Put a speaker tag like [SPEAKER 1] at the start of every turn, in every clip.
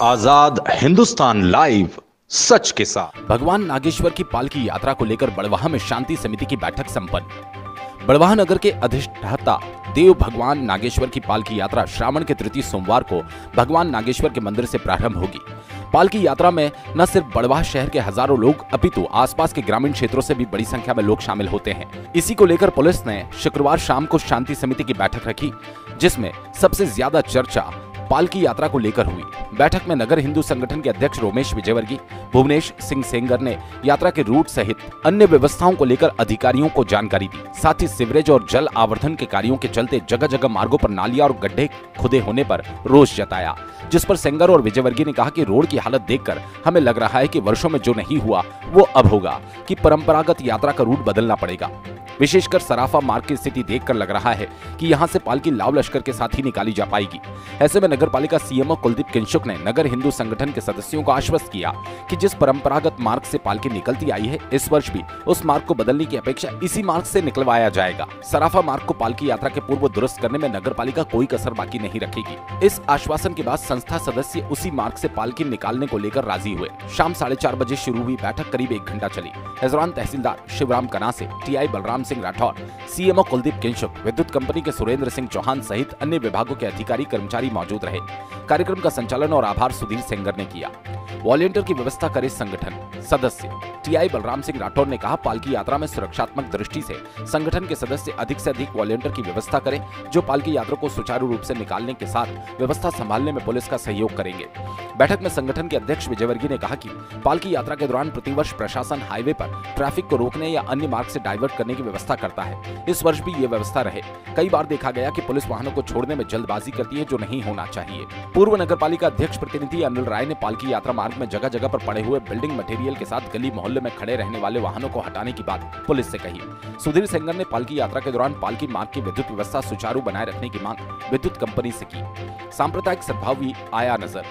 [SPEAKER 1] आजाद Hindustan live, सच के साथ।
[SPEAKER 2] भगवान नागेश्वर की पालकी यात्रा को लेकर बड़वाह में शांति समिति की बैठक संपन्न। बड़वाह नगर के अधिष्ठाता देव भगवान नागेश्वर की पालकी यात्रा श्रावण के तृतीय सोमवार को भगवान नागेश्वर के मंदिर से प्रारंभ होगी। पालकी यात्रा में न सिर्फ बड़वाह शहर के हजारों लोग अपितु आसपास के ग्रामीण क्षेत्रों से भी बड़ी संख्या में लोग शामिल होते हैं। इसी को लेकर पुलिस ने शुक्रवार शाम को शांति समिति की बैठक रखी, जिसमें सबसे ज्यादा चर्चा पालकी यात्रा को लेकर हुई। बैठक में नगर हिंदू संगठन के अध्यक्ष रोमेश विजयवर्गीय, भुवनेश सिंह सेंगर ने यात्रा के रूट सहित अन्य व्यवस्थाओं को लेकर अधिकारियों को जानकारी दी। साथ ही सीवरेज और जल आवर्धन के कार्यों के चलते जगह जगह मार्गों पर नालियां और गड्ढे खुदे होने पर रोष जताया, जिस पर सेंगर और विजयवर्गीय ने कहा कि रोड की हालत देखकर हमें लग रहा है कि वर्षों में जो नहीं हुआ वो अब होगा, कि परंपरागत यात्रा का रूट बदलना पड़ेगा। विशेषकर सराफा मार्ग की स्थिति देखकर लग रहा है कि यहां से पालकी लाव लश्कर के साथ ही निकाली जा पाएगी। ऐसे में नगरपालिका सीएमओ कुलदीप किंशुक ने नगर हिंदू संगठन के सदस्यों को आश्वस्त किया कि जिस परंपरागत मार्ग से पालकी निकलती आई है, इस वर्ष भी उस मार्ग को बदलने की अपेक्षा इसी मार्ग से निकलवाया जाएगा। सराफा मार्ग को पालकी यात्रा के पूर्व दुरुस्त करने में नगरपालिका कोई कसर बाकी नहीं रखेगी। इस आश्वासन के बाद संस्था सदस्य उसी मार्ग से पालकी निकालने को लेकर राजी हुए। शाम 4:30 बजे शुरू हुई बैठक करीब 1 घंटा चली। इस दौरान तहसीलदार शिवराम कनासे, टीआई बलराम सिंह राठौर, सीएमओ कुलदीप किंशुक, विद्युत कंपनी के सुरेंद्र सिंह चौहान सहित अन्य विभागों के अधिकारी कर्मचारी मौजूद रहे। कार्यक्रम का संचालन और आभार सुधीर सेंगर ने किया। वॉलंटियर की व्यवस्था करे संगठन सदस्य टीआई बलराम सिंह राठौर ने कहा, पालकी यात्रा में सुरक्षात्मक दृष्टि से संगठन के सदस्य अधिक से अधिक वॉलंटियर की व्यवस्था करें, जो पालकी यात्रा को सुचारू रूप से निकालने के साथ व्यवस्था संभालने में पुलिस का सहयोग करेंगे। बैठक में संगठन के अध्यक्ष विजयवर्गीय ने कहा कि पालकी यात्रा के दौरान प्रतिवर्ष प्रशासन हाईवे पर ट्रैफिक को रोकने या अन्य मार्ग से डाइवर्ट करने की व्यवस्था करता है। इस वर्ष भी ये व्यवस्था रहे। कई बार देखा गया कि पुलिस वाहनों को छोड़ने में जल्दबाजी करती है, जो नहीं होना चाहिए। पूर्व नगरपालिका अध्यक्ष प्रतिनिधि अनिल राय ने पालकी यात्रा मार्ग में जगह जगह पर पड़े हुए बिल्डिंग मटेरियल के साथ गली मोहल्ले में खड़े रहने वाले वाहनों को हटाने की बात पुलिस से कही। सुधीर सेंगर ने पालकी यात्रा के दौरान पालकी मार्ग की विद्युत व्यवस्था सुचारू बनाए रखने की मांग विद्युत कंपनी से की। सांप्रदायिक सद्भाव भी आया नजर।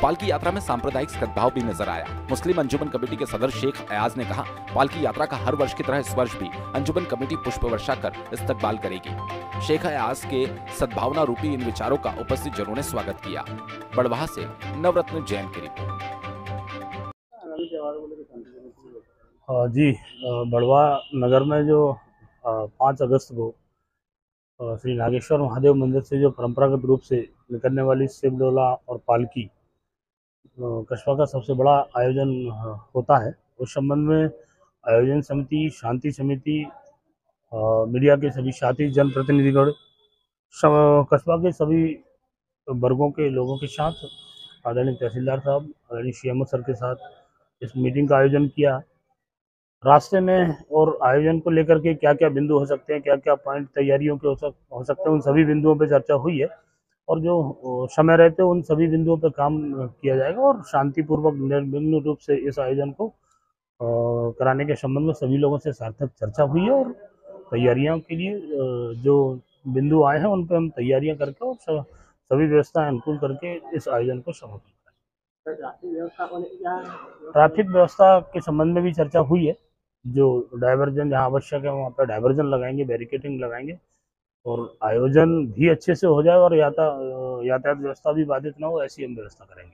[SPEAKER 2] पालकी यात्रा में सांप्रदायिक सद्भाव भी नजर आया। मुस्लिम अंजुमन कमेटी के सदर शेख अयाज ने कहा, पालकी यात्रा का हर वर्ष की तरह इस वर्ष भी अंजुमन कमेटी पुष्प वर्षा कर इस्तकबाल करेगी। शेख अयाज के सद्भावना रूपी इन विचारों का उपस्थित जनों ने स्वागत किया। बड़वाह से नवरत्न जैन की रिपोर्ट।
[SPEAKER 3] जी, बड़वाह नगर में जो 5 अगस्त को श्री नागेश्वर महादेव मंदिर से जो परंपरागत रूप से निकलने वाली शिव डोला और पालकी कस्बा का सबसे बड़ा आयोजन होता है, उस संबंध में आयोजन समिति, शांति समिति, मीडिया के सभी साथी, जनप्रतिनिधिगण, कस्बा के सभी वर्गों के लोगों के साथ, आदरणीय तहसीलदार साहब, आदरणीय सीएमओ सर के साथ इस मीटिंग का आयोजन किया। रास्ते में और आयोजन को लेकर के क्या क्या बिंदु हो सकते हैं, क्या क्या पॉइंट तैयारियों के हो सकते हैं, उन सभी बिंदुओं पर चर्चा हुई है और जो समय रहते उन सभी बिंदुओं पर काम किया जाएगा और शांतिपूर्वक निर्विघ्न रूप से इस आयोजन को कराने के संबंध में सभी लोगों से सार्थक चर्चा हुई है और तैयारियों के लिए जो बिंदु आए हैं उन पर हम तैयारियां करके और सभी व्यवस्थाएं अनुकूल करके इस आयोजन को समाप्त करें। ट्रैफिक व्यवस्था के संबंध में भी चर्चा हुई है। जो डाइवर्जन जहाँ आवश्यक है वहाँ पर डाइवर्जन लगाएंगे, बैरिकेडिंग लगाएंगे और आयोजन भी अच्छे से हो जाए और यातायात व्यवस्था भी बाधित ना हो, ऐसी हम व्यवस्था करेंगे।